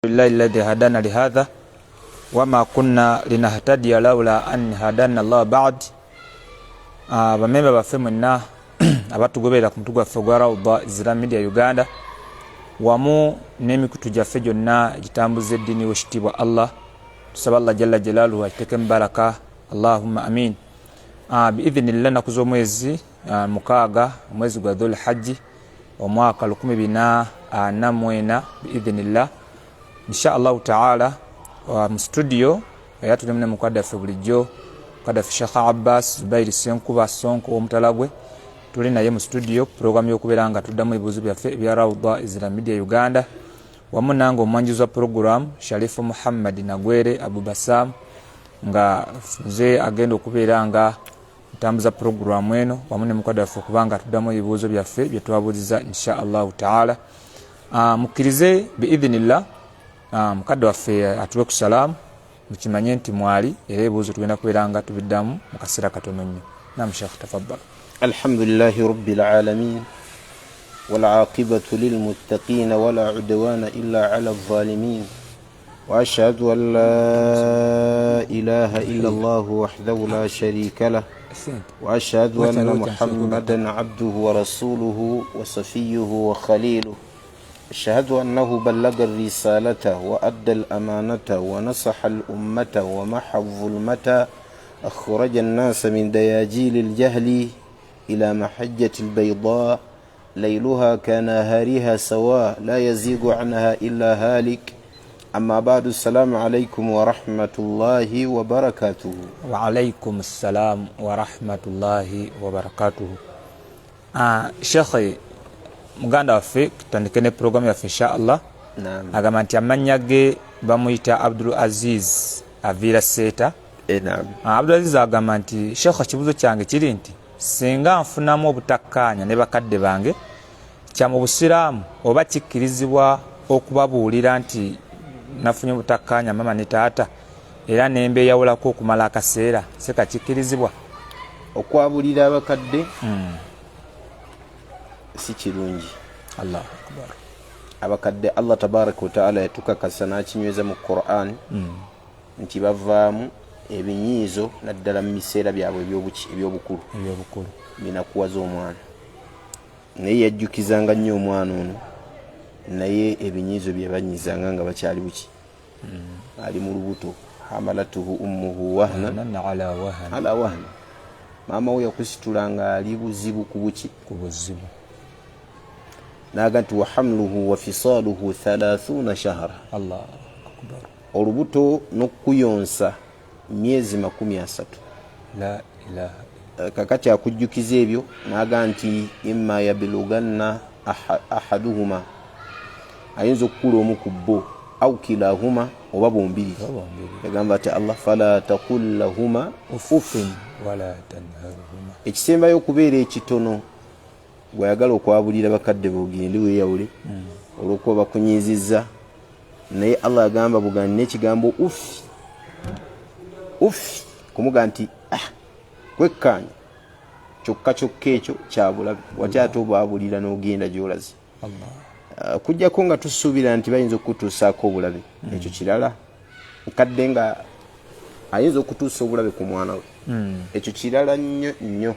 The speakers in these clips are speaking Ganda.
لله الذي هدانا لهذا وما كنا لنهتدي لولا أن هدانا الله بعد. bamemba baffe mwenna abatugoberera ku mutugwa ffe gwa Rawda Islamic Media Uganda wamu n'emikutu gyaffe gyonna egitambuza eddiini w'ekitiibwa Allah, tusaba Allah jalla jalaaluhu agiteeke mubaraka, Allahumma amin. Biidhinillah naku z'omwezi mukaaga omwezi gwa Dhul Hajji omwaka 2024 biidhinillah insha Allah taala mu studio yatulemu ne mukwada ffe bulijjo kada Sheikh Abbas Zubair Senkuba Sonko omutalagwe tuli naye mu studio program y'okubeera tuddamu ebibuuzo byaffe bya Rawda Islamic Media Uganda wamu nange omwanjuzi wa program Sharifu Muhammad Nagwere Abu Basam nga nze agenda okubeera nga ntambuza program eno wamu ne mukwada waffe kubanga tuddamu ebibuuzo byaffe bye twabuuziza insha Allah taala. Mukkirize biidhinillah mukadde waffe atuwe ku salaamu mukimanye nti mwali era ebibuuzo tugenda kubeera nga tubiddamu mu kaseera katono nnyo. Naam Sheikh tafaddal. Alhamdulillahi rabbil alamin wal aqibatu lil muttaqin wala udwana illa ala adh-dhalimin wa ashhadu an la ilaha illa Allah wahdahu la sharika lah wa ashhadu anna Muhammadan abduhu wa rasuluhu wa safiyyuhu wa khaliluhu. أشهد أنه بلغ الرسالة وأدى الأمانة ونصح الأمة ومحى الظلمة أخرج الناس من دياجيل الجهل إلى محجة البيضاء ليلها كنهارها سواء لا يزيغ عنها إلا هالك. أما بعد السلام عليكم ورحمة الله وبركاته. وعليكم السلام ورحمة الله وبركاته. شيخي muganda waffe tutandike ne program yaffe insha Allah. Agamba nti amannya ge bamuyita Abdul Aziz Avira Seta. Abdul Aziz agamba nti Sheikh kibuzo kyange kiri nti singa nfunamu obutakkaanya ne bakadde bange kya mu Busiraamu oba kikkirizibwa okubabuulira nti nafunye obutakkaanya mama ne taata era nembeeyawulako okumala akaseera seka kikkirizibwa okwabulira abakadde? Si kirungi. Allahu akbar. Abakadde Allah tabaraka wa taala yatukakasa n'akinyweza mu Qur'an nti bavaamu ebinyiizo naddala mu biseera byabwe ebyobukulu binakuwaza omwana, naye yajjukizanga nnyo omwana ono naye ebinyiizo bye banyizanga nga bakyali buki ali mu lubuto. hamalatuhu ummuhu wahnan ala wahn, maama we yakusitulanga ali buzibu ku buki ku buzibu. Nagantu wa hamluhu wa fisaluhu 30 shahra. Allah akbar. Olubuto n'okuyonsa myezi 30. La ilaha. Kakati akujjukiza ebyo naga nti imma yabiluganna ahaduhuma, ayinza okukula omu ku bo au kilahuma oba bombiri. Yagamba ati Allah fala taqul lahuma uffin wala tanharhuma. Ekisembayo okubeera ekitono gwayagala okwabulira bakadde bogende weyawule olwokuba bakunyizizza, naye Allah agamba bugani n'ekigambo ufi kumuga nti kwekkanya kyokka ekyo kyabulabe wati ate obaabulira n'ogenda gy'olaze. Kujjako nga tusuubira nti bayinza okutuusaako obulabe, ekyo kirala. Nkadde nga ayinza okutuusa obulabe ku mwana we, ekyo kirala nnyo.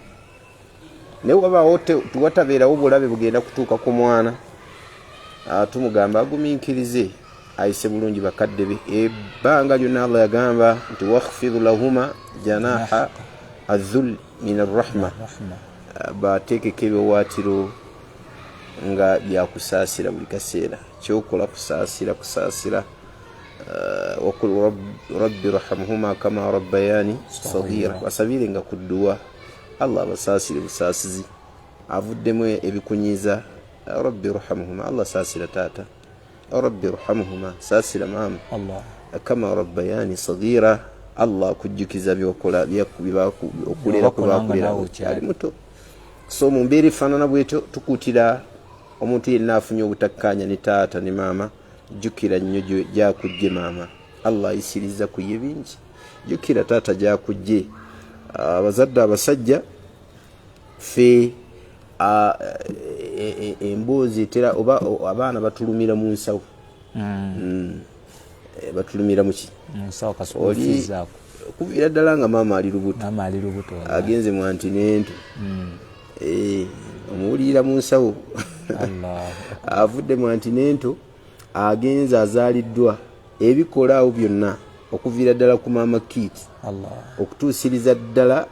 Naye wabaawo tuwatabeerawo obulabe bugenda kutuuka ku mwana, tumugamba agumiikirize ayise bulungi bakadde be. Ebbanga lyonna Allah yagamba nti wakhfidhu lahuma janaha adh-dhull min ar-rahma, bateekeko ebiwaatiro nga byakusaasira buli kaseera, kyokola kusaasira. Wakul rabbi rahamhuma kama rabbayani saghira, basabire nga ku dduwa Allah basaasire busaasizi avuddemu ebikunyiza. Rabbi rahamhuma, Allah saasira taata. Rabbi rahamhuma, saasira maama. Allah kama rabbayani saghira, Allah kujjukiza byokola okulera kubakulira ali muto. So mu mbeera efaanana bwetyo tukuutira omuntu yenna afunye obutakkaanya ne taata ne maama, jjukira nnyo gyakujje maama, Allah ayisiriza ku ye bingi. Jjukira taata gyakujje. Abazadde abasajja fe emboozi tera oba abaana batulumira mu nsawo. batulumira muki musawo kasukufiza kuviira ddala nga maama ali lubuto agenze mu antinento omuwulira mu nsawo avudde mu antinento agenze azaaliddwa ebikolaawo byonna okuviira ddala ku maama kit okutuusiriza ddala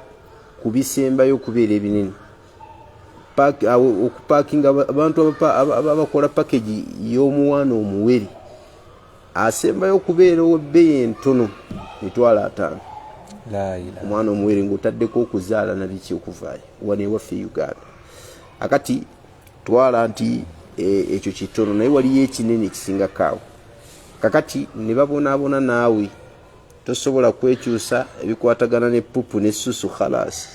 ku bisembayo okubeera ebinene okupaakinga abantu abakola package y'omuwaana omuwere asembayo okubeera ow'ebbeeyi entono $5 omwana omuwere ng'otaddeko okuzaala nabiki okuvaayo wano ewaffe Uganda akati twala nti ekyo kitono naye waliyo ekinene ekisingakaawo kakati ne babonaabona naawe tosobola kwekyusa ebikwatagana n'eppupu n'essusu khalasi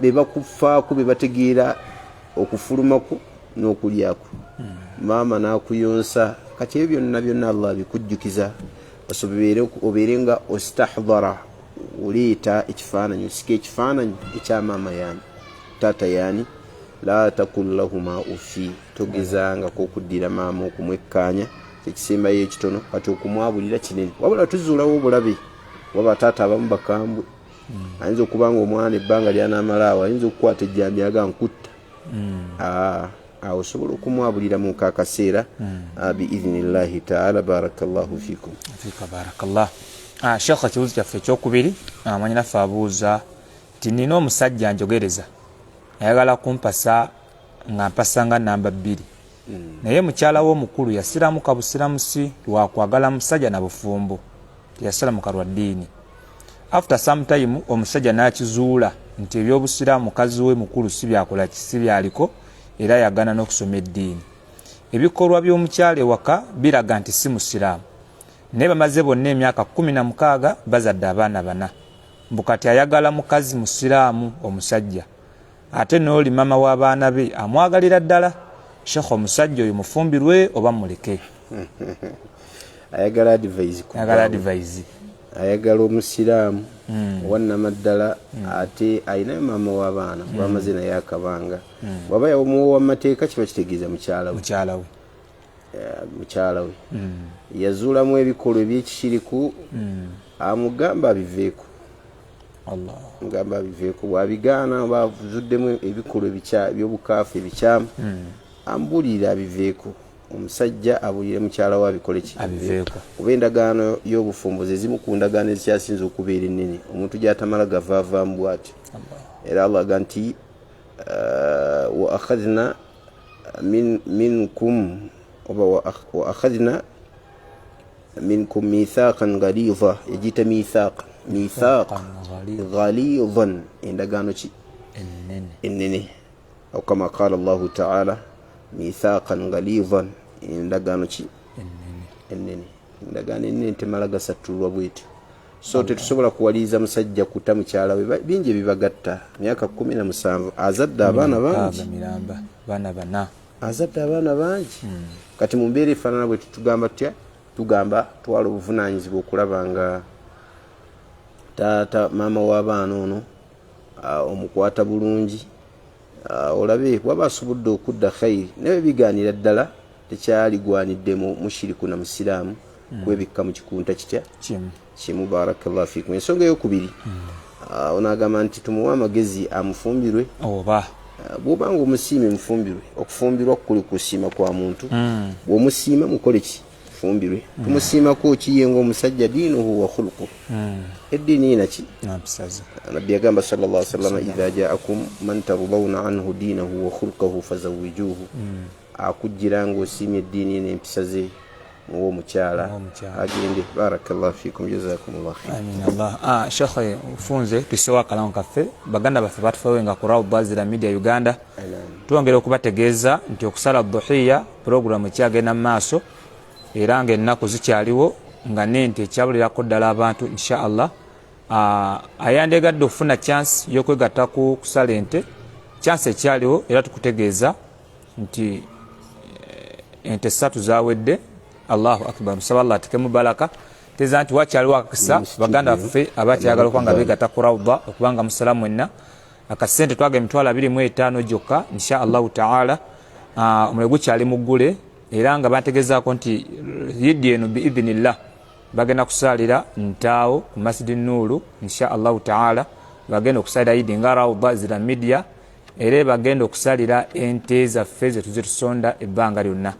be bakufaako be bategeera okufulumako n'okulyako maama n'akuyonsa kati ebyo byonna Allah bikujjukiza obeere nga ostahdara oleeta ekifaananyi osika ekifaananyi ekya maama yaani taata yaani la takul lahuma ufi togezangako okuddira maama okumwekkaanya ekisembayo ekitono kati okumwabulira kinene wabula tuzuulawo obulabe waba taata abamu bakambwe ayinza okuba nga omwana ebbanga lyanamalaawo ayinza okukwata ejjambi aga nkutta awo osobola okumwabulira mu kaakaseera biidhinillahi taala. Barakallahu fikum. Fika barakallah. Shekha, kibuuzo kyaffe ekyokubiri mwanyinaffe abuuza nti nina omusajja njogereza ayagala kumpasa nga mpasa nga namba 2 naye mukyala we omukulu yasiramuka busiramusi lwakwagala musajja na bufumbo teyasiramuka lwa ddiini. After some time omusajja n'akizuula nti ebyobusiraamu mukazi we mukulu si byakola si byaliko era yagana n'okusoma eddiini. Ebikolwa by'omukyala ewaka biraga nti si musiraamu naye bamaze bonna emyaka 16 bazadde abaana 4 mbukati ayagala mukazi musiraamu omusajja ate n'oli mama w'abaana be amwagalira ddala. Shekho, omusajja oyo mufumbirwe oba muleke? ayagala advice ayagala omusiraamu owannamaddala ate ayinayo maama w'abaana bwamaze naye akabanga waba yamuwa amateeka kiba kitegeeza mukyala we yazuulamu ebikolwa ebyekishiriku amugamba abiveeko bwabigaana oba azuddemu ebikolwa ebyobukaafu ebikyamu ambulira abiveeko. Omusajja abulire mukyala we abikole abiveeko kuba endagaano y'obufumbuzi ezimu ku ndagaano ezikyasinza okubeera ennene omuntu gy'atamala gavaavaamu bw'atyo era Allah aga nti wa akhadhna minkum mithaqan ghalidha yajita mithaq ghalidhan endagaano ki ennene aw kama qala Allahu ta'ala mithaqan ghalidhan endagaano ki ennene endagaano ennene temala gasattulwa bwetyo. So tetusobola kuwaliza musajja kuta mukyala we bingi bibagatta myaka 17 azadde abaana bangi azadde abaana bangi kati mu mbeera efaanana bwe tugamba twala obuvunaanyizibwa okulaba nga taata maama w'abaana ono omukwata bulungi olabe bwaba asobodde okudda khayiri naye bigaanira ddala tekyaligwaniddemu mushiriku na musiraamu kwebikka mu kikunta kitya kimu. Barakallahu fikum. Ensonga eyokubiri onagamba nti tumuwa amagezi amufumbirwe oba bw'obanga omusiime mufumbirwe. Okufumbirwa kuli kusiima kwa muntu bw'omusiima mukole ki fumbirwe tumusiimako kiyenga omusajja diinuhu wa khuluquhu eddiini inaki nabbi yagamba sallallahu alaihi wasallam idha ja'akum man tardawna anhu diinahu wa khuluquhu fazawwijuhu akujjira ng'osiimye eddiini n'empisa ze muwo mukyala agende. Barakallahu fikum, jazakumullahu khair. Amin Allah. Shekhe, ufunze tusewa akalango kaffe baganda baffe batufawenga ku Rawda Azira Media Uganda tuwongera okubategeeza nti okusala dhuhiya programu ekyagenda mu maaso era ng'ennaku zikyaliwo nga nente ekyabulirako ddala abantu insha Allah. Ayandegadde okufuna chance y'okwegatta ku kusala ente chance ekyaliwo era tukutegeeza nti ente 3 zawedde. Allahu akbar. Musaba Allah atikemu baraka teza nti wakyaliwo akakisa baganda baffe abakyagala okubanga beegatta ku Rawda okubanga musalamu wenna akasente twaga emitwalo 25 gyokka insha Allahu ta'ala. Omulego gukyali muggule era nga bategezaako nti yiddi eno biidhinillah bagenda kusalira ntaawo ku Masjid Nuuru insha Allahu taala, bagenda okusalira yiddi nga Rawda Zira Media, era bagenda okusalira ente zaffe zetuze tusonda ebbanga lyonna.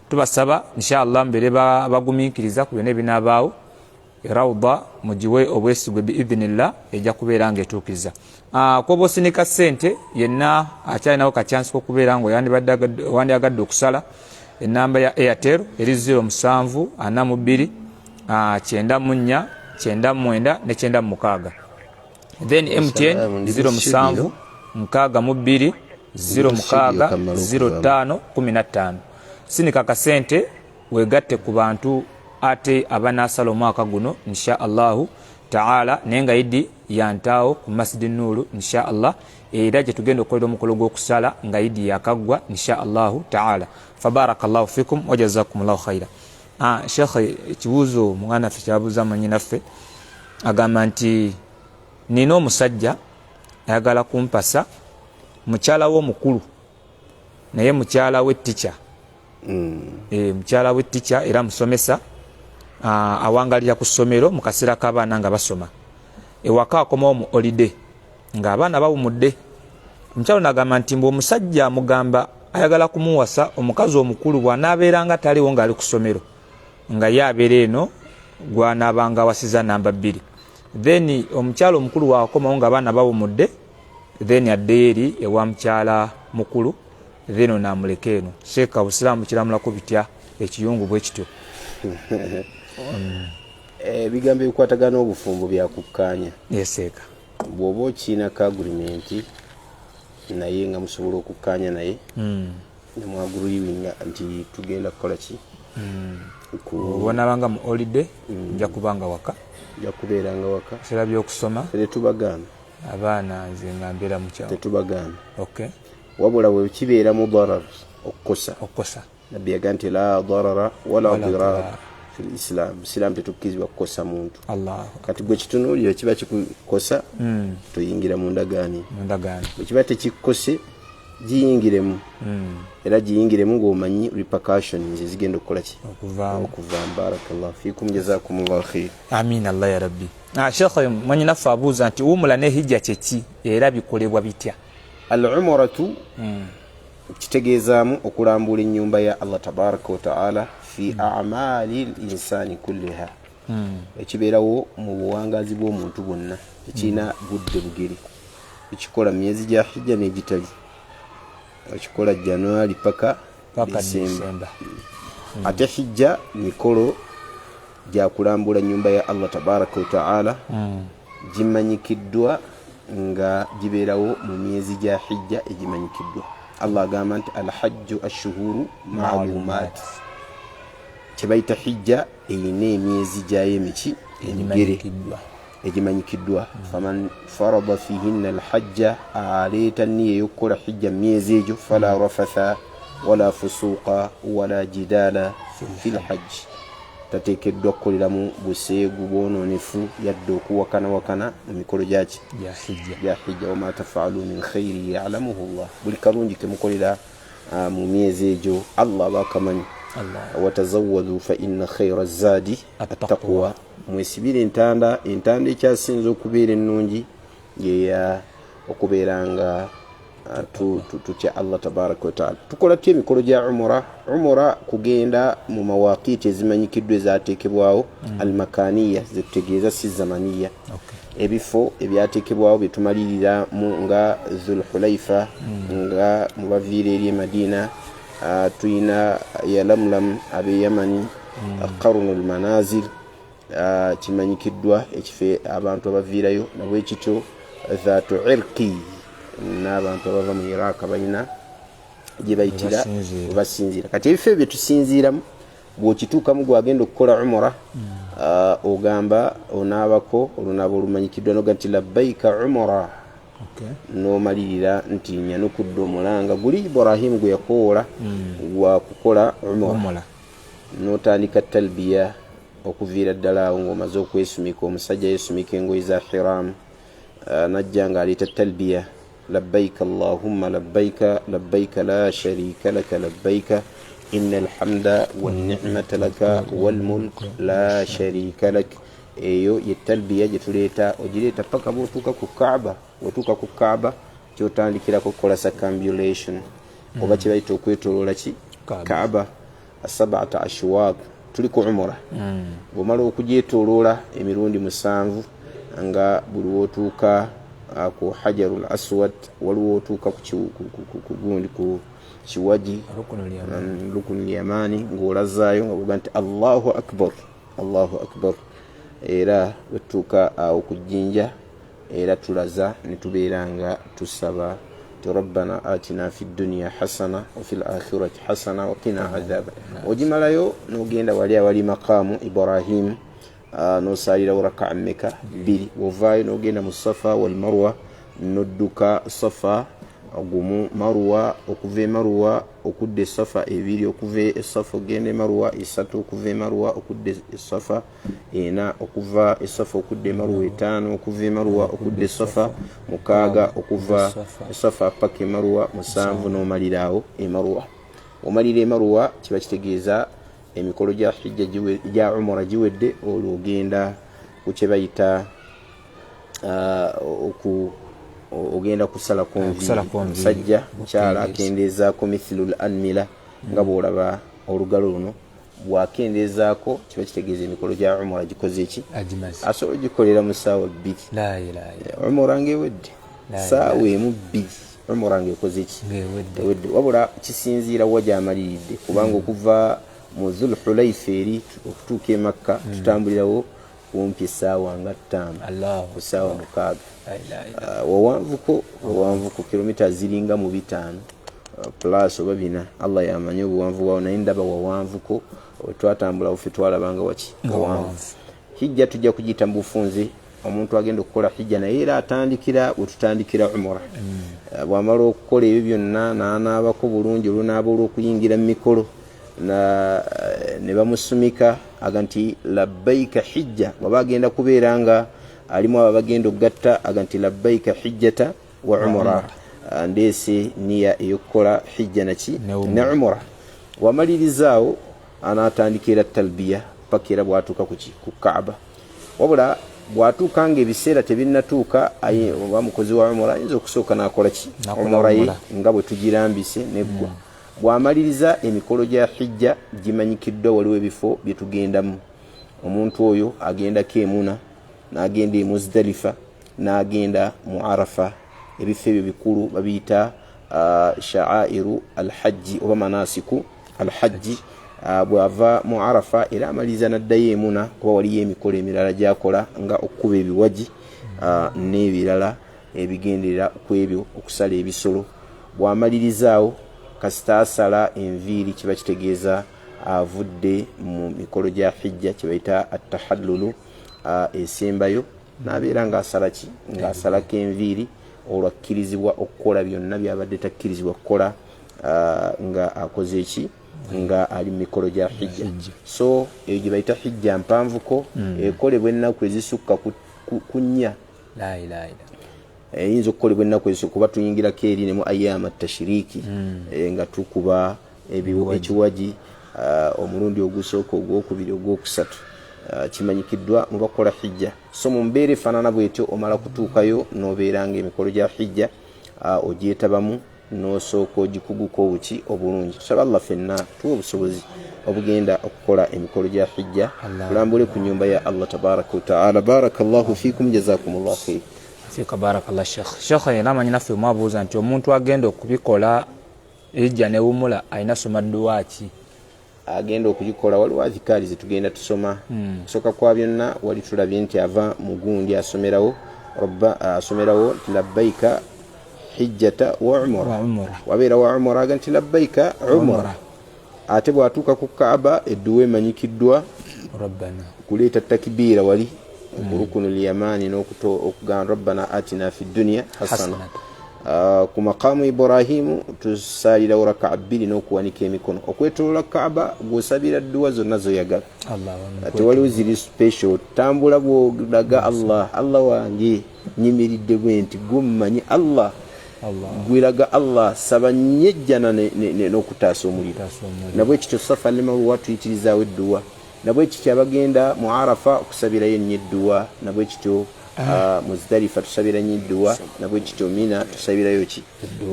Tubasaba insha Allah mbere bagumiikiriza ku byonna ebinaabaawo, Rawda mugiwe obwesigwe biidhinillah ejja kubeera nga etuukiriza. Kwoba osinika ssente yenna akyalinawo kacyansi k'okubeera nga wandyagadde okusala, enamba ya Airtel eri 07 42 94 99 ne 96, then MTN 07 62 06 05 15. Sinika kasente wegatte ku bantu ate abanasala omwaka guno insha Allahu taala, nenga yidi yantaawo ku Masjid Nuuru insha Allah, era gye tugenda okukolera omukolo gw'okusala nga yidi yakagwa insha Allahu taala. Fabarakallahu fikum wa jazakumullahu khaira. Sheikh, ekibuuzo mwana ffe kyabuuza mannyinaffe agamba nti nina omusajja ayagala kumpasa mukyala w'omukulu naye mukyala we teacher. Mukyala we teacher era musomesa, awangalira ku ssomero mu kaseera k'abaana nga basoma. Ewaka akomawo mu holiday ng'abaana bawumudde. Omukyalo n'agamba nti mbu omusajja amugamba ayagala kumuwasa omukazi omukulu bw'anaabeeranga taliwo ng'ali ku ssomero, nga ye abeera eno gw'anaabanga awasiza namba 2. Then omukyalo omukulu waakomawo ng'abaana bawumudde, then addeyo eri ewa mukyala mukulu, then onaamuleka eno. Sheeka Obusiraamu kiramulako bitya ekiyungu bwe kityo? Ebigambo ebikwatagana obufumbo byakukkaanya. Yeseeka bw'oba okiinako agulimenti naye nga musobola okukkaanya naye nemwaguluyiwinga nti tugenda kukola ki, bonabanga mu holiday nja kubanga waka, nja kubeeranga waka, biseera by'okusoma tetubagaana abaana nze nga mbeera mukyalo, tetubagaana. Okay, wabula bwe kibeera mu darar okukosa nabbi yaga nti la darara wala dirar fi lislam, islam tetukkizibwa kukosa muntu. Kati gwe kitunuuliro kiba kikukosa toyingira mu ndagaani, bwe kiba tekikukose giyingiremu, era giyingiremu ng'omanyi repercussions ezigenda okukola ki, okuvaamu. Barakallahu fikum, jazakumullahu khair. Amin, Allah ya rabbi. Sheikh, mwannyinaffe abuuza nti umula ne hijja kyeki era bikolebwa bitya? Al-umratu kitegeezaamu okulambula ennyumba ya Allah tabaraka wa taala fi a'maali al-insani kulliha, ekibeerawo mu buwangazi bw'omuntu bwonna ekirina budde bugeri. Ekikola myezi gya hijja n'egitali, ekikola Januari paka Disemba. Ate hijja mikolo gya kulambula ennyumba ya Allah tabaraka wa taala gimanyikiddwa nga gibeerawo mu myezi gya hijja egimanyikiddwa. Allah agamba nti alhajju ashhuru ma'lumat, kyebayita hijja eyina emyezi gyayo emiki emigere egimanyikiddwa. Faman farada fihinna alhajja, aleeta nniya ey'okukola hijja mu myezi egyo, fala rafatha wala fusuqa wala jidaala fi lhajji, tateekeddwa kukoleramu buseegu bwonoonefu yadde okuwakana mu mikolo gyaki gya hijja. Wama tafaalu min khairi ya'lamuhu Allah, buli kalungi kemukolera mu myezi egyo Allah bakamanyi. Watazawwadu fa inna khayra zaadi attaqwa, mwesibire entanda ekyasinza okubeera ennungi yeya okubeeranga tutya Allah tabaraka wa taala. Tukola tutya emikolo gya umura kugenda mu mawaqiti ezimanyikiddwa ezaateekebwawo, almakaniya zetutegeeza si zamaniya, ebifo ebyateekebwawo byetumalirira nga Dhulhulaifa, nga mu baviira eri e Madina tuyina Yalamlam ab'e Yamani, Qarnul Manazil kimanyikiddwa ekifo abantu abaviirayo, nabwekityo Dhaatu Irqi n'abantu abava mu Iraq balina gye bayitira basinziira. Kati ebifo bye tusinziiramu bw'okituukamu gwagenda okukola umura ogamba onaabako olunaaba olumanyikiddwa noga nti labbaika umura, n'omalirira nti nyanukudde omulanga guli Ibrahim gwe yakoola gwa kukola umura, n'otandika talbiya okuviira ddala awo ng'omaze okwesumika, omusajja yesumika engoye za hiramu, najja ng'aleeta talbiya labbaik allahumma labbaik labbaik la sharika laka labbaik innal hamda wan ni'mata laka wal mulk la sharika lak. Eyo ye talbiya gye tuleeta ogireeta paka bw'otuuka ku Kaaba. Bw'otuuka ku Kaaba kyotandikirako kukola circumambulation oba kye bayita okwetooloola ki Kaaba asabata ashwaaq. Tuli ku umra bw'omala okugyetooloola emirundi 7 nga buli w'otuuka ku hajarul aswad waliwo otuuka ku gundi ku kiwaji rukunul yamani ng'olazaayo nga bw'oga nti Allahu akbar Allahu akbar. Era wetuuka awo ku jjinja era tulaza ne tubeera nga tusaba ti rabbana atina fid dunya hasana wa fil akhirati hasana wa qina adhaba. Ogimalayo n'ogenda wali awali maqamu Ibrahim n'osaalirawo raka'a mmeka 2. Wovaayo n'ogenda mu Safa wal Marwa n'odduka Safa gumu, Marwa okuva Marwa okudde Safa 2, okuva Safa ogende Marwa 3, okuva Marwa okudde Safa 4, okuva Safa okudde Marwa 5, okuva Marwa okudde Safa 6, okuva Safa paka Marwa 7 n'omaliraawo Marwa. Omalira Marwa kiba kitegeeza emikolo gya hijja gya umra giwedde. Olwo ogenda ku kye bayita ogenda kusala konvi sajja mukyala akendeezaako mithlul anmila nga bw'olaba olugalo luno bw'akendeezaako kiba kitegeeza emikolo gya umra gikoze eki asobola ogikolera mu ssaawa 2 umra ng'ewedde ssaawa emu 2 umra ng'ekoze eki ewedde. Wabula kisinziira wa gy'amaliridde kubanga okuva mu Dhul Hulayfa eri okutuuka e Makka tutambulirawo kumpi essaawa nga 5 ku ssaawa 6. wawanvuko kilomita ziringa mu 5 plus oba 4. Allah yamanyi obuwanvu wawo naye ndaba wawanvuko twatambula ofe twalabanga waki wawanvu. Hijja tujja kugiyita mu bufunze. Omuntu agenda okukola hijja naye era atandikira wetutandikira umra. Bw'amala okukola ebyo byonna n'anaabako bulungi olunaaba olw'okuyingira mu mikolo ne bamusumika aga nti labbaika hijja. Bw'aba agenda kubeera nga alimu abagenda okugatta aga nti labbaika hijjata wa umra, ndeese niya ey'okukola hijja naki ne umra. Wamalirizaawo anaatandikira talbiya paka era bw'atuuka ku Kaaba. Wabula bw'atuuka ng'ebiseera tebinnatuuka oba mukozi wa umra ayinza okusooka n'akola ki umra ye nga bwe tugirambise neggwa. Bw'amaliriza emikolo gya hijja gimanyikiddwa waliwo ebifo bye tugendamu. Omuntu oyo agendako Emuna, n'agenda e Muzdalifa, n'agenda mu Arafa. Ebifo ebyo bikulu babiyita sha'airu alhajji oba manasiku alhajji. Bw'ava mu Arafa era amaliriza n'addayo Emuna kuba waliyo emikolo emirala gy'akola nga okukuba ebiwaji n'ebirala ebigenderera ku ebyo okusala ebisolo. Bw'amalirizaawo kasita asala enviiri kiba kitegeeza avudde mu mikolo gya hijja kye bayita attahallulu esembayo, n'abeera ng'asala ki ng'asalako enviiri. Olwo akkirizibwa okukola byonna byabadde takkirizibwa kukola nga akoze eki nga ali mu mikolo gya hijja. So eyo gye bayita hijja mpanvuko ekolebwa ennaku ezisukka ku 4. Eyinza okukolebwa ennaku ezisukka kuba tuyingirako eri ne mu ayyaama tashiriki nga tukuba ekiwaji omulundi ogusooka, ogwokubiri, ogwokusatu. Kimanyikiddwa mu bakola hijja. So mu mbeera efaanana bwetyo omala kutuukayo n'obeera ng'emikolo gya hijja ogyetabamu n'osooka ogikuguka obuki obulungi. Tusaba Allah ffenna tuwa obusobozi obugenda okukola emikolo gya hijja, tulambule ku nnyumba ya Allah tabaraka wa ta'ala. Barakallahu fikum, jazakumullahu khair. Fika barakallah Sheikh. Sheikh namanyi naffe mwabuuza nti omuntu agenda okubikola hijja ne wumula ayina soma dduwa ki? Agenda okugikola waliwo azikaali zetugenda tusoma. Kusooka kwa byonna wali tulabye nti ava mu gundi asomerawo labbaika hijjata wa umra. Wabeera wa umra aga nti labbaika umra. Ate bw'atuuka ku Kaaba edduwa emanyikiddwa rabbana kuleeta takbiira wali rukunul yamani n'okugamba rabbana atina fid dunya hasana. Ku maqamu Ibrahimu tusaalirawo raka'a 2 n'okuwanika emikono. Okwetoloola Kaaba gw'osabira dduwa zonna zoyagala. Ate waliwo ziri special. Tambula bw'olaga Allah wange nyimiridde bwe nti gummanyi Allah gwiraga Allah saba nyejjana n'okutaasa omuliro nabwe ekyo Safa ne Marwa tuyitirizaawo edduwa nabwe ekyo abagenda mu Arafa okusabirayo ennyo edduwa nabwe ekyo Muzdalifa tusabira nnyo edduwa nabwe ekyo Mina tusabirayo ki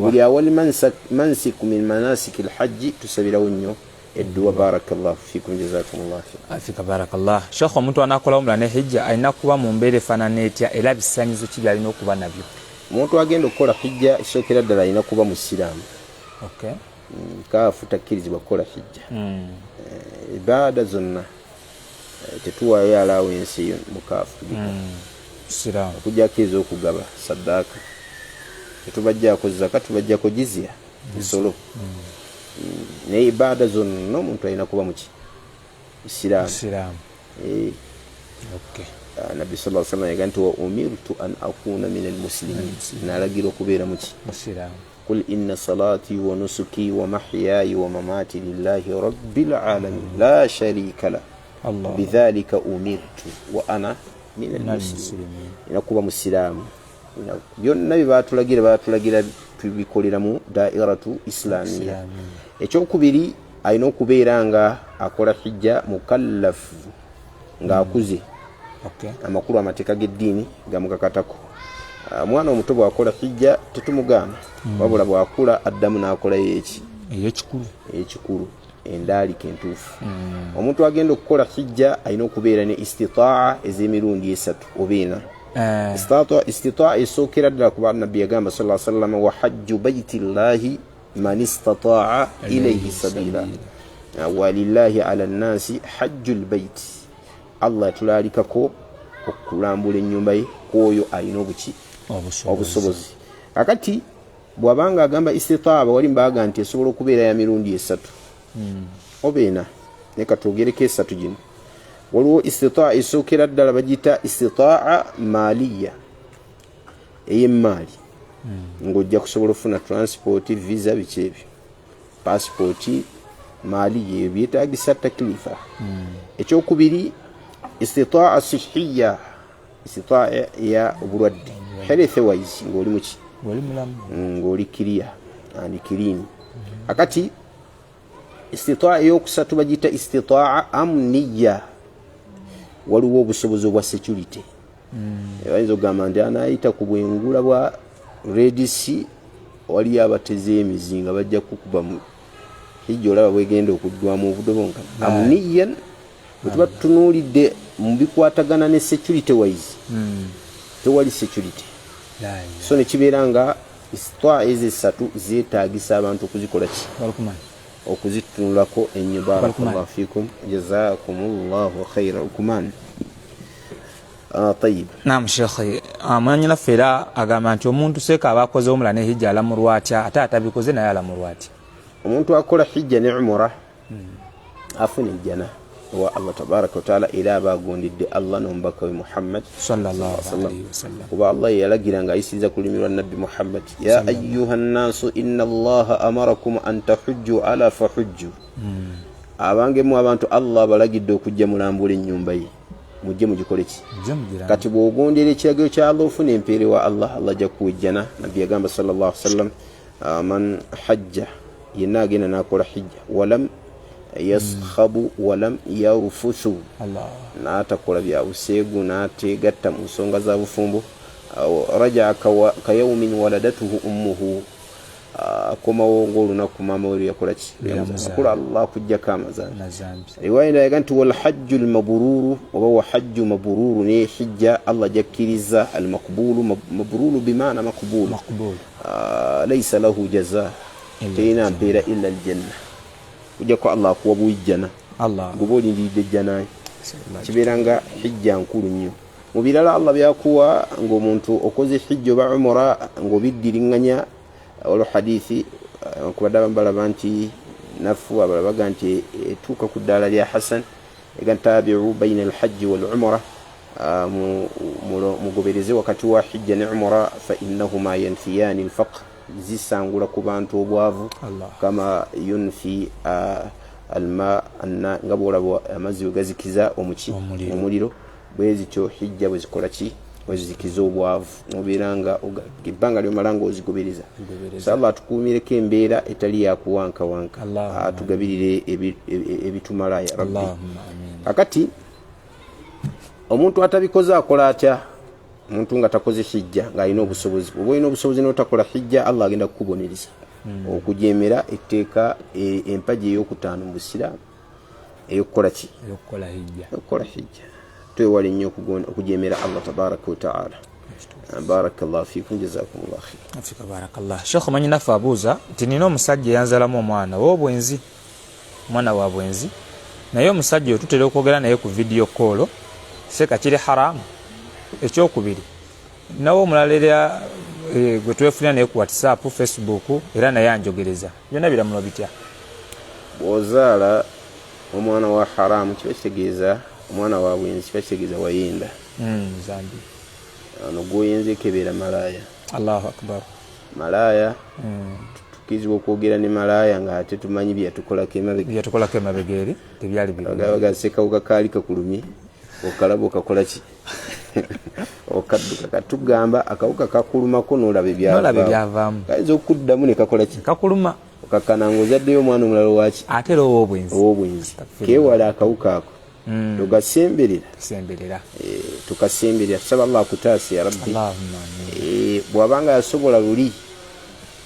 buli awali mansiku min manasiki alhajji tusabirawo nnyo edduwa. Barakallahu fikum jazakumullahu khairan. Afika barakallah. Sheikh omuntu anakola umra ne hijja alina kuba mu mbeera efaanana etya era bisaanyizo ki byalina okuba nabyo? Omuntu agenda okukola hijja esookera ddala alina kuba musiraamu. Okay. Kaafu takkirizibwa kukola hijja. Ibaada zonna tetuwaayo allowance eyo mukaafu. Siraamu. Okujjako ez'okugaba saddaaka. Tetubajjako zaka tubajjako jizya nsolo. Naye ibaada zonna omuntu alina kuba muki musiraamu. Okay. Nabbi sallallahu alaihi wasallam yaganti wa umirtu an akuna min almuslimin nalagira okubeera muki musiraamu. Qul inna salati wa nusuki wa mahyaya wa mamati lillahi rabbil alamin la sharika la bidhalika umirtu wa ana min almuslimin. Inakuba musiraamu byonna batulagira tubikolera mu dairatu islamiyya. Ekyokubiri alina okubeera nga akola hijja mukallafu ng'akuze. Okay. Amakulu amateeka g'eddiini gamukakatako. Mwana omuto bw'akola hijja tetumugaana wabula bw'akula addamu n'akolayo ekikulu endaalika entuufu. Omuntu agenda okukola hijja alina okubeera ne istitaa ez'emirundi esatu oba ena. Istitaa esookera ddala kuba Nabbi yagamba sallallahu alaihi wasallam wa hajju baitillahi man istataa ilayhi sabila walillahi ala nnasi hajjul baiti. Allah tulalikako okulambula ennyumba ye kwoyo alina obusobozi. Kakati bw'abanga agamba istitaaba wali mbaga nti esobola okubeera ya mirundi esatu oba ena ne katwogereko esatu gino. Waliwo istitaa esookera ddala bagiyita istitaa maliya ey'emmaali ng'ojja kusobola okufuna transport visa biki ebyo passport maliya ebyo byetaagisa taklifa. Ekyokubiri istitaa sihhiya istitaa ya obulwadde health wise ng'oli muki ng'oli clear and clean. Akati istitaa ey'okusatu bagiyita istitaa amniya waliwo obusobozi obwa security. Bayinza okugamba nti anaayita ku bwengula bwa Red Sea waliyo abateze emizinga bajja kukuba mu hijja olaba bwegenda okuddwamu obudobonka. Amniyan bwetuba tutunuulidde mu bikwatagana ne security wise tewali security. So nekibeera nga istitaa ezo esatu zeetaagisa abantu okuzikola ki okuzitunulako ennyo. Barakallahu fikum jazakumullahu khairan. Lukuman طيب. Naam Sheikh, mwanyina fera agamba nti omuntu seeka abakoze omula ne hijja alamulwa atya ate atabikoze naye alamulwa atya? Omuntu akola hijja ne umra afuna ejjana wa Allah tabaraka wa taala era abagondedde Allah n'omubaka we Muhammad sallallahu alaihi wasallam. Kuba Allah yalagira nga ayisiriza kulimirwa Nabbi Muhammad ya ayyuhan nasu inna Allaha amarakum an tahujju ala fahujju. Abange mu abantu Allah balagidde okujja mulambula ennyumba ye mujje mugikole ki kati bw'ogondera ekiragiro kya Allah ofuna empeere wa Allah ajja kuwejjana. Nabbi yagamba sallallahu alaihi wasallam man hajja yenna agenda n'akola hijja walam yaskhabu walam yarufuthu n'atakola bya buseegu n'ateegatta mu nsonga za bufumbo rajaa ka yawmin waladatuhu ummuhu akomawo ng'olunaku maama we yakola ki akula Allah kujjako amazambi. Riwaya ndaga nti wal hajjul mabruru oba wa hajju mabruru ne hijja Allah jakkiriza al maqbulu mabruru bimaana maqbulu laysa lahu jazaa tena mpeera illa al janna. Kujjako Allah kuwa bujjana guboli ndidde jjana kibeera nga hijja nkulu nnyo. Mu birala Allah byakuwa ng'omuntu okoze hijja oba umra ng'obiddiringanya olwo hadithi kubadaba mbalaba nti nafu abalabaga nti etuuka ku ddaala lya Hasan egantabiu baina alhajji wal umra mugobereze wakati wa hijja ne umra fa innahuma yanfiyani alfaqr zisangula ku bantu obwavu kama yunfi alma anna ngabula amazzi gazikiza omuliro bwezityo hijja bwezikola ki wezikiza obwavu nobeeranga ebbanga lyomalanga ozigoberiza. So Allah atukuumireko embeera etali yakuwankawanka, atugabirire ebitumala ya Rabbi. Kakati omuntu atabikoze akola atya? Omuntu nga takoze hijja ng'alina obusobozi, oba olina obusobozi n'otakola hijja, Allah agenda kukubonereza. Okujemera etteeka empagi ey'okutaano mu Busiraamu ey'okukola ki? Ey'okukola hijja. Twewale nnyo okujemera Allah tabaraka wa ta'ala. Barakallahu fikum, jazakumullahu khair. Afika barakallah. Sheikh manyi nafa abuuza nti nina omusajja yanzalamu omwana w'obwenzi, mwana wa bwenzi, naye omusajja oyo tutera okwogera naye ku video call, seka kiri haramu? Ekyokubiri, nawe omulala era gwe twefunira naye ku WhatsApp, Facebook era naye anjogereza, byonna biramulwa bitya? Bw'ozaala omwana wa haramu kiba kitegeeza omwana wa bwenzi, kiba kitegeeza wayenda zambi ano gwoyenze kebeera malaaya. Allahu akbar. Malaaya tukizibwa okwogera ne malaaya nga ate tumanyi byatukolako emabega eri tebyali bagasekawuka kaali kakulumye okalaba okakola ki? Okadduka katugamba akawuka kakulumako n'olaba ebyavaamu, kayinza okuddamu ne kakola ki? Kakuluma. Okakananga ozaddeyo omwana omulala waki? Ate era ow'obwenzi. Keewala akawuka ako tugasemberera, tukasemberera. Tusaba Allah akutaase ya Rabbi. Bw'abanga yasobola luli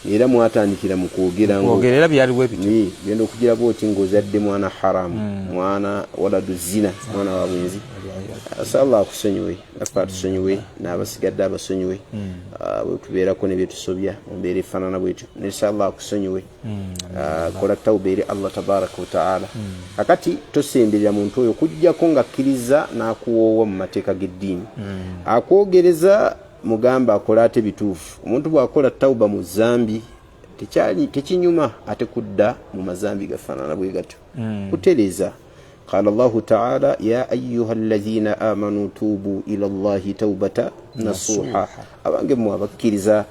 era mwatandikira mu kwogerera byaliwo ebyo, genda okugira bwoti ng'ozadde mwana haramu, mwana waladu zina, mwana wa bwenzi. Asa Allah akusonyiwe, nafe atusonyiwe, n'abasigadde abasonyiwe, bwe tubeerako ne byetusobya mu mbeera efaanana bwetyo. Nesa Allah akusonyiwe, kola tawba eri Allah tabaraka wa ta'ala. Kakati tosemberera muntu oyo kujjako ng'akkiriza n'akuwoowa mu mateeka g'eddiini. Akwogereza mugamba akola ate bituufu. Omuntu bw'akola tawba mu zambi tekinyuma ate kudda mu mazambi gafaanana bwe gatyo, kutereeza. Qala Allahu ta'ala, ya ayyuha alladhina amanu tubu ila Allahi tawbata nasuha. Abange mwe abakkiriza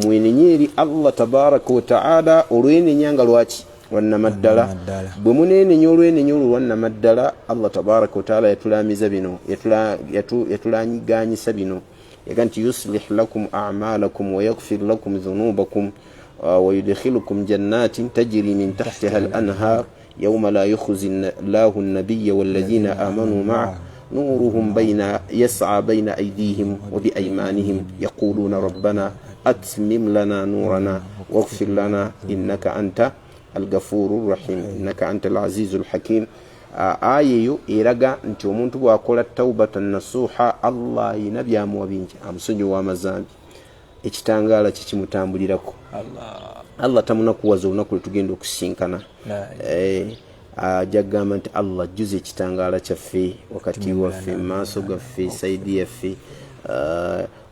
mwenenye eri Allah tabaraka wa ta'ala olwenenyanga lwaki? Wannamaddala. Bwe munenenya olwenenya olwo lwannamaddala, Allah tabaraka wa ta'ala yatulamiza bino, yatulanyiganyisa bino. يقول يصلح لكم أعمالكم ويغفر لكم ذنوبكم ويدخلكم جنات تجري من تحتها الأنهار يوم لا يخزي الله النبي والذين آمنوا معه نورهم يسعى بين أيديهم وبأيمانهم يقولون ربنا أتمم لنا نورنا واغفر لنا إنك أنت الغفور الرحيم إنك أنت العزيز الحكيم. Ayeyo eraga nti omuntu bw'akola tawbatan nasuha, Allah ayina byamuwa bingi, amusonyiwa amazambi, ekitangaala kikimutambulirako. Allah tamunakuwaza olunaku lwe tugenda okusinkana. Ajja kugamba nti Allah ajjuza ekitangaala kyaffe wakati waffe, mu maaso gaffe, saidi yaffe.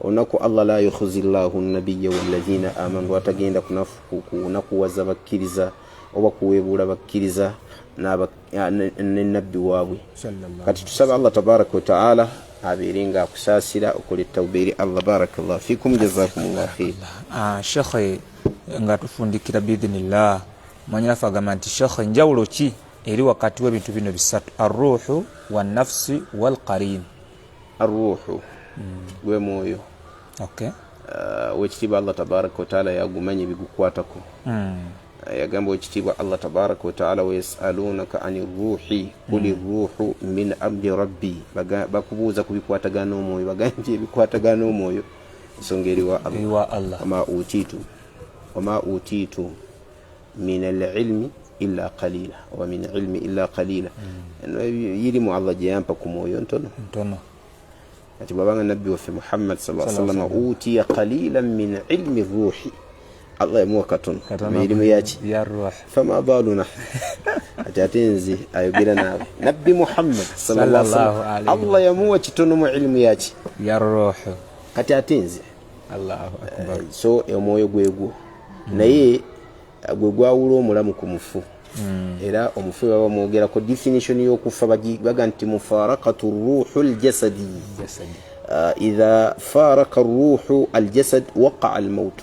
Olunaku Allah la yukhzi llahu nabiyya walladhina amanu, atagenda kunakuwaza bakkiriza oba kuweebuula bakkiriza n'ennabbi waabwe. Kati tusaba Allah tabaraka wa ta'ala abeere nga akusaasira okola ettawba eri Allah. Barakallahu fikum, jazakumullahu khair. Sheikh nga tufundikira biidhnillah, mwanyinafu agamba nti Sheikh njawulo ki eri wakati w'ebintu bino bisatu: arruhu wannafsi walqarin? Arruhu gwe mwoyo, wekitiibwa Allah tabaraka wa ta'ala yagumanya ebigukwatako. Yagamba wekitiibwa Allah tabaraka wa ta'ala, wayasalunaka ani ruhi quli ruhu min amri rabbi. Bakubuuza ku bikwatagana n'omwoyo, bagambye ebikwatagana n'omwoyo nsonga eri wa Allah. wama utitu min al-ilmi illa qalila wa min ilmi illa qalila. Yirimu Allah gye yampa ku mwoyo ntono. Ati bwabanga nabbi waffe Muhammad sallallahu alaihi wasallam utiya qalilan min ilmi ruhi, Allah yamuwa katono mirimu yaki ya ruh. Fama baluna ati atenzi ayogera nawe nabbi Muhammad sallallahu alaihi wasallam, Allah yamuwa kitono mu ilmu yaki ya ruh, kati atenzi. Allahu akbar. So omwoyo gwegwo naye gwe gwawula omulamu ku mufu. Era omufu baba mwogerako definition y'okufa baga nti mufarakatu ruhu aljasadi. Idha faraka ruhu aljasad waqa almaut.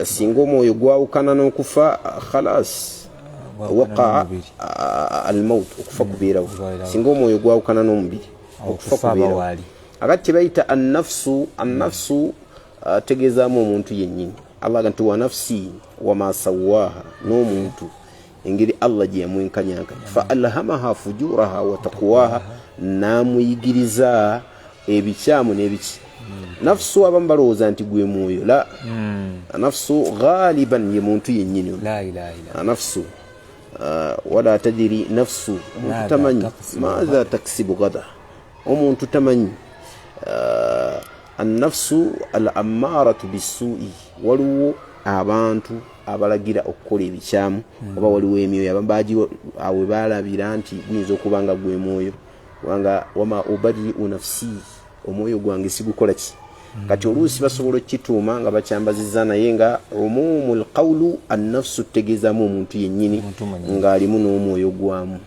Singa omwoyo gwawukana n'okufa khalas waqa almaut, okufa kubeerawo. Singa omwoyo gwawukana n'omubiri okufa kubeerawo. akati bayita an-nafsu tegezamu omuntu yennyini. Allah gantu wa nafsi wa ma sawaha n'omuntu engeri Allah gye yamwenkanyanga fa alhamaha fujuraha wa taqwaha namuyigiriza ebikyamu n'ebiki. Nafsu abamu balowooza nti gwe mwoyo la nafsu ghaliban ye muntu yennyini nafsu wala tadiri nafsu omuntu tamanyi maadha taksibu gada omuntu tamanyi an-nafsu al-ammaratu bis-su'i waliwo abantu abalagira okukola ebikyamu oba waliwo emyoyo abambaji awe balabira nti guyinza okuba nga gwe mwoyo wanga wama ubadi'u nafsi omwoyo gwange sigukola ki kati oluusi basobola okituuma nga bakyambaziza naye nga umumul qawlu an-nafsu tegezamu omuntu yennyini ng'alimu n'omwoyo gwamu.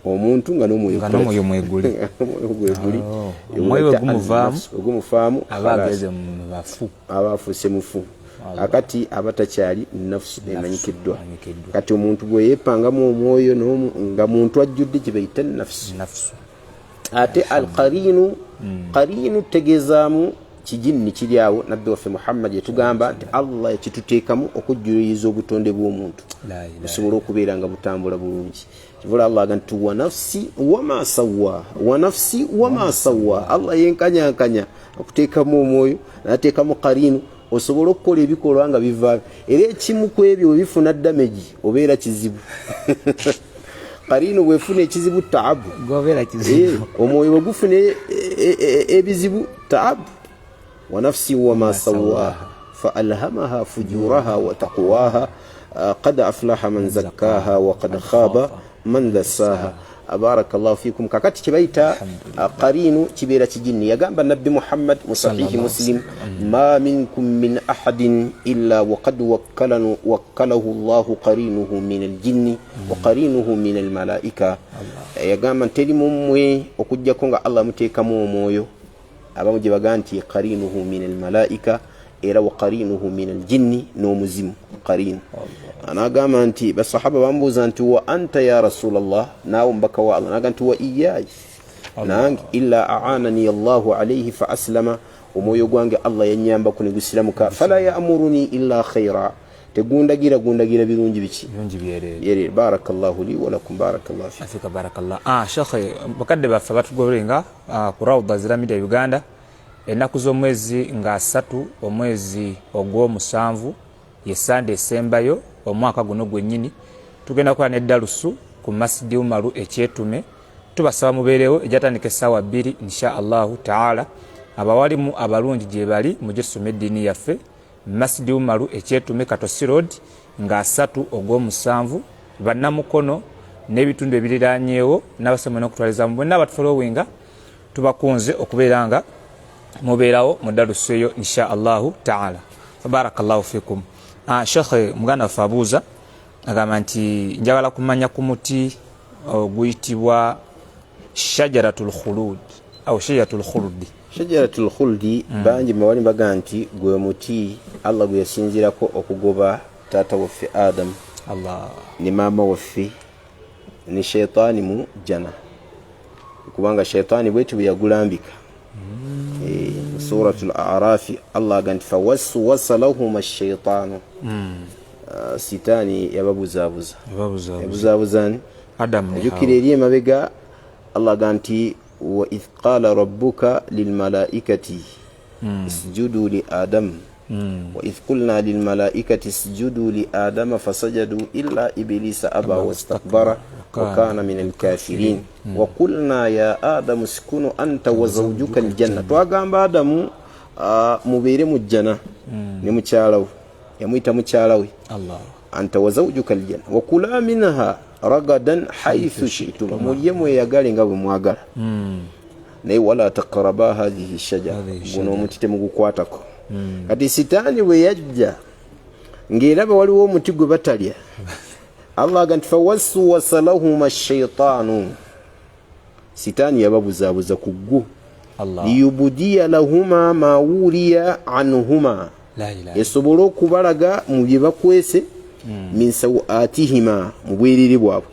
Omuntu nga n'omwoyo mweguli omwoyo ogumuvaamu abafuuse mufu akati abatakyali nafsu emanyikiddwa. Kati omuntu bwe yeepangamu omwoyo nga muntu ajjudde gye bayita nafsu. Ate al-qarinu qarinu tegezaamu kijinni kiri awo. Nabbi waffe Muhammad yatugamba nti Allah yakituteekamu okujjuliza obutonde bw'omuntu busobola okubeera nga butambula bulungi. Kivula Allah aganti wa nafsi wama sawwa wa nafsi wama sawwa. Allah yenkanyankanya okuteekamu omwoyo n'ateekamu qarinu osobola okukola ebikolwa nga biva era ekimu ku ebyo bifuna damage obeera kizibu. Qarinu bwefuna ekizibu taabu gobeera kizibu omwoyo bwe gufune ebizibu taabu. wa nafsi wama sawwaha fa alhamaha fujuraha wa taqwaha qad aflaha man zakkaha wa qad khaba man dassaha. Barakallahu fikum. Kakati kibaita qarinu kibeera kijinni. Yagamba Nabbi Muhammad mu sahihi Muslim ma minkum min ahadin illa waqad wakkalahu Allahu qarinuhu min al-jinni wa qarinuhu min al-malaika. Yagamba teri mumwe okujjako nga Allah muteekamu omwoyo abamu gye baga nti qarinuhu min al-malaika era wa qarinuhu min al-jinni n'omuzimu qarinu. Anagamba nti basahaba bambuuza nti wa anta ya Rasulallah naawe mbaka wa Allah naga nti wa iyai nange illa a'anani Allahu alayhi fa aslama omwoyo gwange Allah yanyamba ku negusiramuka fala ya'muruni illa khaira tegundagira birungi biki birungi byerere. Barakallahu li wa lakum barakallahu fi afika barakallah. Shekhe bakadde baffe batugoberenga ku Rawda Ziramida Uganda ennaku z'omwezi nga 3 omwezi ogw'omusanvu ye Sunday esembayo omwaka guno gwennyini tugenda kuba neddalusu ku Masjidi Umaru ekyetume. Tubasaba mubeerewo ejatandika essaawa 2 insha Allahu taala. Abawalimu abalungi gye bali mujje tusome eddiini yaffe Masjidi Umaru ekyetume Katosi Road nga 3 ogw'omusanvu. Bannamukono n'ebitundu ebiriraanyeewo n'abasoma n'okutwaliza mu bonna abatufolowinga tubakunze okubeera nga mubeerawo mu ddalusu eyo insha Allahu taala. Barakallahu fikum. Shekhe muganda waffe abuuza agamba nti njagala kumanya ku muti guyitibwa shajaratul khulud au shajaratul khuludi. Shajaratul khuldi bangi mawali mbaga nti gwe muti Allah gwe yasinzirako okugoba taata waffe Adam Allah ni maama waffe ni shaytaani mu jana kubanga shaytaani bwetu bwe yagulambika. Suratul A'raf Allah ganti fawaswasa lahum ash-shaytanu sitani yababuzabuzani Adam yukire eri emabega. Allah ganti wa idh qala rabbuka lil malaikati isjudu li adam wa idh qulna lil malaikati isjudu li adama fasajadu illa iblisa aba wastakbara wa kana min al kafirin wa qulna ya adamu uskunu anta wa zawjuka al janna. Twagamba Adamu mubeere mu jjana ne mukyalawe yamuyita mukyalawe Allah anta wa zawjuka al janna wa kula minha ragadan haythu shi'tum mulye mweyagale nga bwe mwagala naye wala taqraba hadhihi shajara guno omuti temugukwatako. Kati sitaani bwe yajja ng'eraba waliwo omuti gwe batalya Allah ganti fawaswasa lahum ash-shaytaanu sitaani yababuzaabuza ku ggwo liyubdiya lahuma ma wuriya anhuma esobola okubalaga mu bye bakwese min sawatihima mu bwerere bwabwe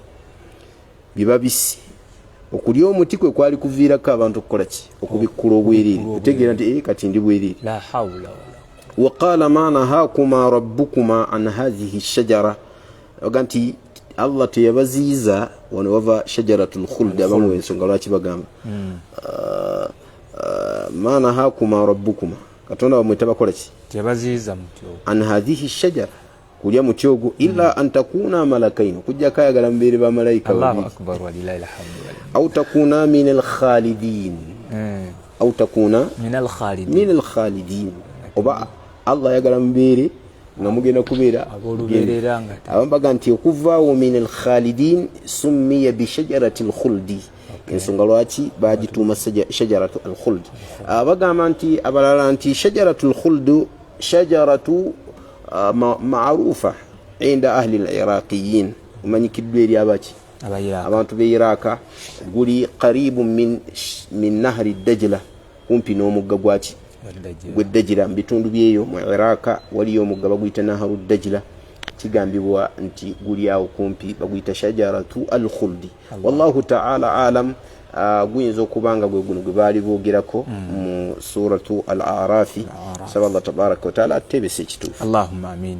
bye babisi okulya omuti kwe kwali kuviirako abantu okukola ki okubikkula obweriri kutegeera nti kati ndi bweriri la hawla waqala ma nahakuma rabbukuma an hadhihi shajara oga nti Allah teyabaziiza wano wava shajaratul khuld abamu ensonga lwaki bagamba ma nahakuma rabbukuma katonda bamwe tabakola ki teyabaziiza muti an hadhihi shajara kulya muti ogwo illa an takuna malakaini kujja kayagala mubeere bamalayika Allahu akbar walillahi alhamdu au takuna min alkhalidin au takuna min alkhalidin oba Allah yagala mubeere nga mugenda kubeera abambaga nti okuvaawo min alkhalidin summiya bishajarati alkhuldi ensonga lwaki bagituuma shajaratu alkhuld bagamba nti abalala nti shajaratu alkhuld shajaratu maarufa inda ahli aliraqiyin umanyikiddwa eri abaki abantu beiraka guli qaribu min nahri dajla kumpi n'omugga gwaki gw'eddajira mu bitundu byeyo mu iraka waliyo omugga baguyita naharu dajla kigambibwa nti guli awo kumpi baguyita shajaratu alkhuldi wallahu ta'ala alam guyinza okubanga gwe guno gwe baali boogerako mu suratu al-arafi saba Allah tabaraka wa ta'ala atebese ekituufu Allahumma amin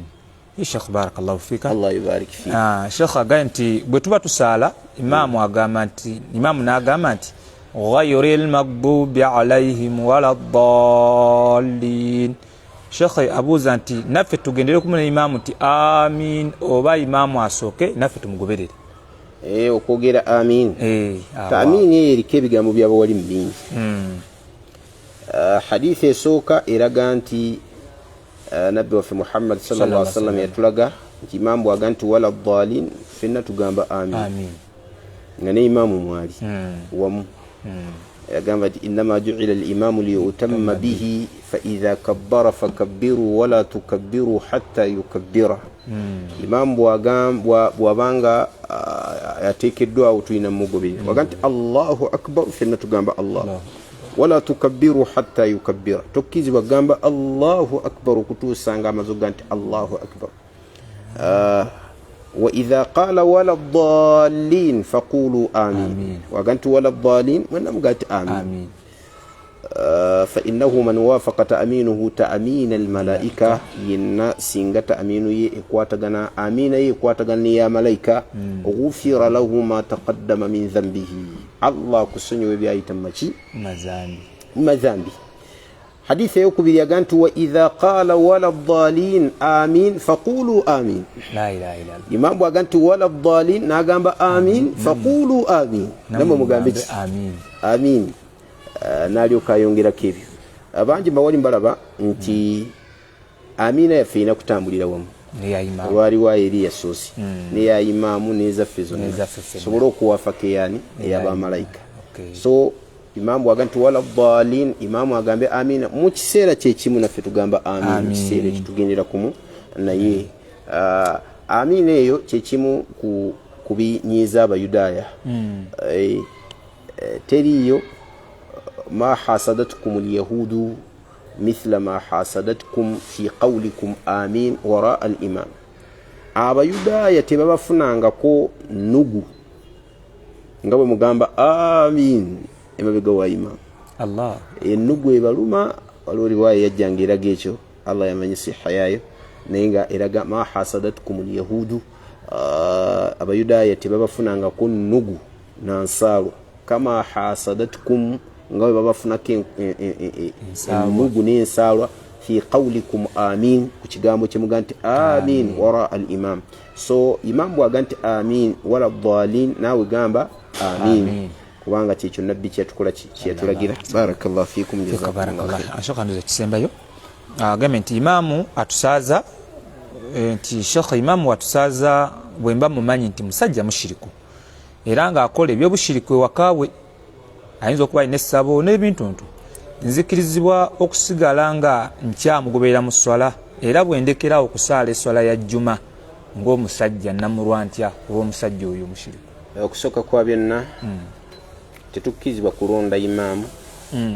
Sheikh barakallahu fika Allah yubarik fik Sheikh agamba nti bwe tuba tusaala imamu agamba nti imamu n'agamba nti ghayril maghdubi alayhim waladdallin Sheikh abuuza nti naffe tugendere kumuna imamu nti amin oba imamu asooke naffe tumugoberere okwogera amin amin eriko ebigambo by'abawali mu bingi hadithi esooka eraga nti nabbi waffe Muhammad sallallahu alaihi wasallam yatulaga nti imamu bwaga nti waladdallin fenna tugamba amin nga ne imamu mwali wamu yagamba nti innama ju'ila al-imamu liyutamma bihi fa idha kabbara fakabbiru wala tukabbiru hatta yukabbira imamu bwabanga yateekeddwawo tulina mugobere waga nti Allahu akbar fenna tugamba Allah wala tukabbiru hatta yukabbira tokkizibwa gamba Allahu akbar okutuusanga amazoga nti Allahu akbar wa idha qala wala ddallin faqulu amin waga nti wala ddallin mwenna mugati amin fa innahu man wafaqa ta'minuhu ta'min al-malaika yenna singa ta'minu ye ekwatagana amina ye ekwatagana ya malaika ghufira lahu ma taqaddama min dhanbihi Allah kusonyiwe byayita maki mazambi hadithi yokubiri yaga nti wa idha qala wala ddallin amin faqulu amin la ilaha illa Allah imamu aga nti wala ddallin nagamba amin faqulu amin namwe mugambe ki amin nalyoka ayongerako ebyo abangi bawali mbalaba nti amina yaffe ina kutambulira wamu lwaliwo eri yasoosi neya imaamu nezaffe zonna sobola okuwafako eyani ey'abamalayika so imamu bwaga nti wala ddallin imamu agambe amina mu kiseera kyekimu naffe tugamba amin mu kiseera ekyo tugendera kumu naye amina eyo kyekimu ku binyiiza abayudaaya teriyo ما حاسدتكم اليهود مثل ما حاسدتكم في قولكم آمين وراء الإمام abayudaaya tebabafunangako nugu nga bwe mugamba amin emabega wa imam Allah enugu ebaluma waliwo riwaya yajjanga eraga ekyo Allah yamanyi siha yayo naye nga eraga ma hasadatkum alyahudu abayudaaya tebabafunangako nugu nansaalwa kama hasadatkum nga bwe babafunako enugu n'ensaalwa fi qawlikum amin ku kigambo kyemuga nti amin wara al imam so imam bwaga nti amin wala ddallin naawe gamba amin kubanga kyekyo nabbi kyatukola kyatulagira barakallahu fikum jazakallahu ashoka ndoze kisembayo agambye nti imamu atusaaza nti shekhe imamu atusaaza bwemba mumanyi nti musajja mushiriku era nga akola ebyobushiriku ewakawe ayinza okuba alina essabo n'ebintuntu nzikirizibwa okusigala nga nkyamugoberera mu swala era bwendekerawo okusaala eswala ya jjuma ng'omusajja namulwa ntya oba omusajja oyo mushiriku okusooka kwa byonna tetukkirizibwa kulonda imaamu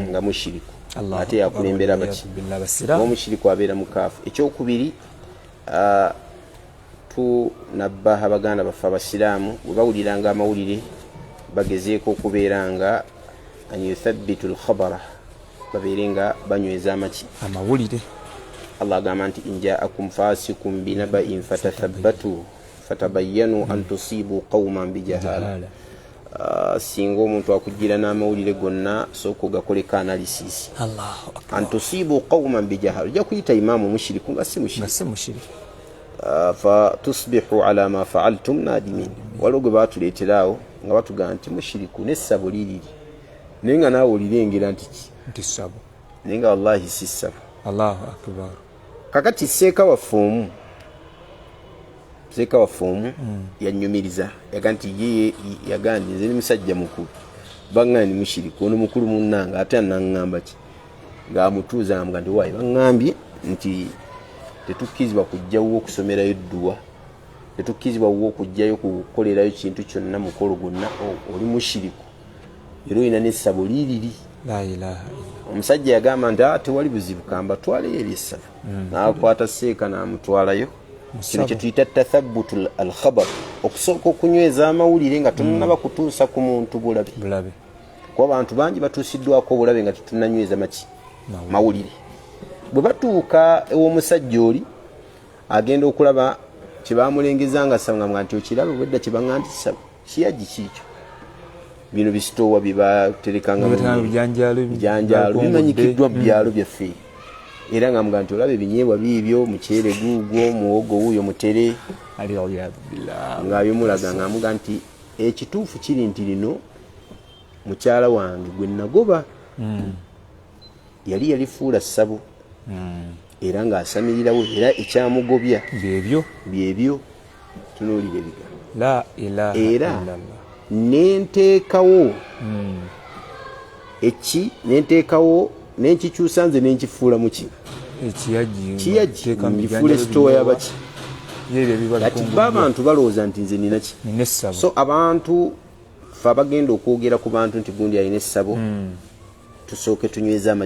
nga mushiriku ate yakulembera baki omushiriku abeera mukaafu ekyokubiri tunabba abaganda baffe abasiraamu bwe bawuliranga amawulire bagezeeko okubeera nga an yuthabbitu al-khabara babeere nga banyweza amawulire. Allah agamba nti in ja'akum fasiqun binaba'in fatathabbatu fatabayyanu an tusibu qauman bijahala. Singa omuntu akugira n'amawulire gonna sooka ogakoleko analysis. Allahu akbar. An tusibu qauman bijahala ojja kuyita imaamu mushiriku nga si mushiriku. Fa tusbihu ala ma fa'altum nadimin. Waliwo gwe baatuleeteraawo nga batugamba nti mushiriku n'essabo liriri naye nga naawe olirengera nti ssabo naye nga wallahi si ssabo. Allahu akbar. Kakati seeka waffe omu yannyumiriza yaga nti ye yagandi nze ni musajja mukulu baŋŋambye ni mushiriku ono mukulu munnanga ate anaŋŋamba ki ng'amutuuza nga ndi waayi baŋŋambye nti tetukkirizibwa kujjawo okusomerayo edduwa, tetukkirizibwa wo okujjayo kukolerayo kintu kyonna mukolo gwonna, oli mushiriku era olina n'essabo liriri. La ilaha illa. Omusajja yagamba nti tewali buzibu kamba twaleyo eri essabo. N'akwata seeka n'amutwalayo. Kino kye tuyita tathabbutu al-khabar, okusooka okunyweza amawulire nga tonnaba kutuusa ku muntu bulabe. Kuba abantu bangi batuusiddwako obulabe nga tetunnanyweza mawulire. Bwe batuuka ew'omusajja oli agenda okulaba kye baamulengeza nga ssabo nga nti okiraba obwedda kye baŋŋamba nti ssabo kiyagi kiikyo. Bino bisitoowa bye baterekanga bijanjaalo bimanyikiddwa mu byalo byaffe. Era nga mugamba nti olaba ebinyeebwa biibyo, muceere guugwo, muwogo wuuyo mutere, ng'abimulaga ng'amuga nti ekituufu kiri nti lino mukyala wange gwe nagoba yali yalifuula ssabo era ng'asamirirawo era ekyamugobya byebyo tunuulira ebigambo era nenteekawo nenkikyusa nze nenkifuula mu kiyagi ngifuula esitoowa y'abaki kati abantu balowooza nti nze nina ki. So abantu fe abagenda okwogera ku bantu nti gundi alina essabo tusooke tunyweza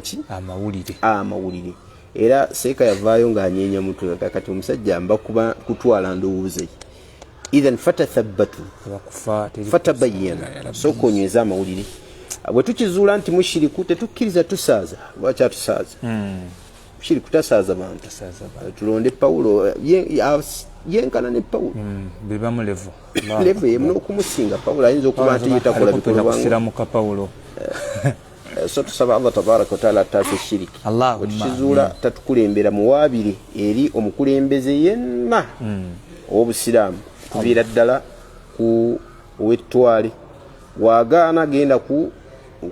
amawulire. Era seeka yavaayo ng'anyeenya mutwe kati omusajja mba kuba kutwala ndowooza ye. Idhan fatathabbatu fatabayyana sooka onyweza amawulire. Bwe tukizuula nti mushiriku tetukkiriza tusaaza. Lwaki atusaaza? Mushiriku tasaaza bantu. Tulonde Pawulo yenkana ne Pawulo biba mu level yemu n'okumusinga. Pawulo ayinza okuba nti yetakola bikolwa so tusaba Allah tabaraka wa taala ataasa eshiriki. Bwe tukizuula tatukulembera muwaabire eri omukulembeze yenna ow'obusiraamu kuviira ddala ku ow'ettwale. Bw'agaana genda ku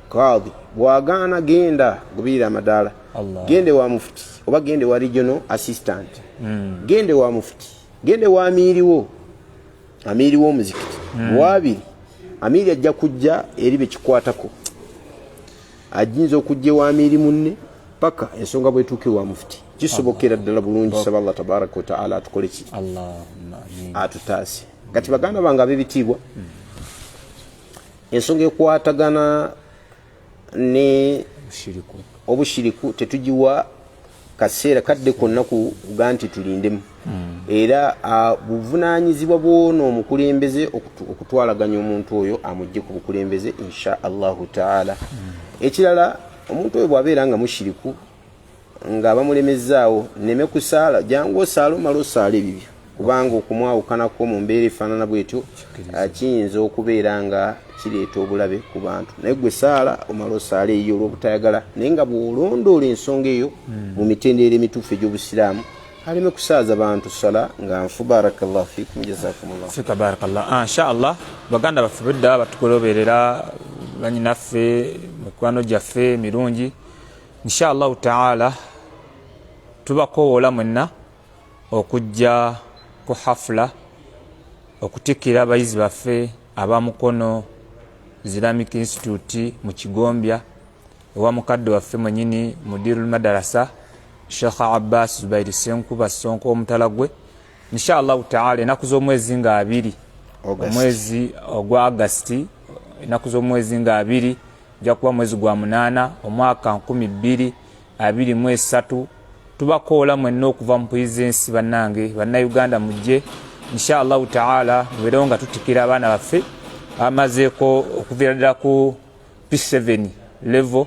kadhi, bw'agaana genda gubirira amadaala, gende wa mufti oba gende wa regional assistant, gende wa mufti, gende wa amiiri w'omuzikiti. Bwabiri amiiri ajja kujja eri bekikwatako, ajinza okujja wa amiiri munne paka ensonga bwetuuke wa mufti. Kisobokera ddala bulungi. Saba Allah tabaraka wa taala atukole ki, atutaase. Kati baganda bange ab'ebitiibwa, ensonga ekwatagana ne obushiriku tetugiwa kaseera kadde konna kuga nti tulindemu. Era buvunaanyizibwa bw'ono omukulembeze okutwalaganya omuntu oyo amugye ku bukulembeze insha Allahu taala. Ekirala, omuntu oyo bw'abeera nga mushiriku nga bamulemezzaawo, nneme kusaala, jangu osaala omala osaala ebibyo, kubanga okumwawukanako mu mbeera efaanana bwetyo kiyinza okubeera nga kireeta obulabe ku bantu. Naye gwe saala omala osaala eyo olw'obutayagala, naye nga bw'olondoola ensonga eyo mu mitendera emituufu egy'obusiraamu aleme kusaaza bantu sala nga nfu. Barakallahu fikum, jazakumullah fika. Barakallah. Insha Allah baganda baffe bedda batugoberera banyinaffe mikwano gyaffe mirungi. Insha Allah taala tubakowoola mwenna okujja ku hafula okutikkira abayizi baffe abamukono Islamic Institute mu Kigombya ewa mukadde waffe mwenyini mudirul madarasa Sheikh Abbas Zubairi Senkuba Sonko omutalagwe. Insha Allah taala enaku z'omwezi nga 2 omwezi ogwa August, enaku z'omwezi nga 2 ja kuba mwezi gwa 8 omwaka 2023 tubakoola mwenna okuva mu puyizensi bannange Uganda mujje insha Allah taala mubeerewo nga tutikira abaana baffe amazeko okuviradira ku P7 level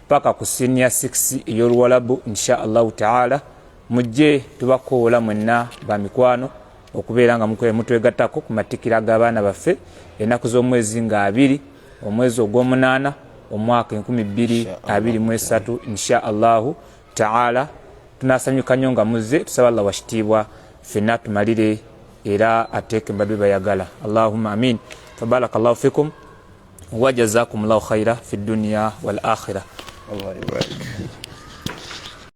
paka ku senior 6 ey'Oluwalabu insha Allah taala. Mujje tubakoola mwenna bamikwano okubeera nga mutwegattako ku matikira g'abaana baffe ennaku z'omwezi nga 2 omwezi ogw'omunaana omwaka 2023 insha Allah taala. Tunasanyuka nnyo nga muzze, tusaba Allah washitiibwa ffenna tumalire era ateeke mbadwe bayagala. Allahumma amin. Fabarakallahu fikum wa jazakumullahu khaira fi dunya wal akhirah. Allah yabarak.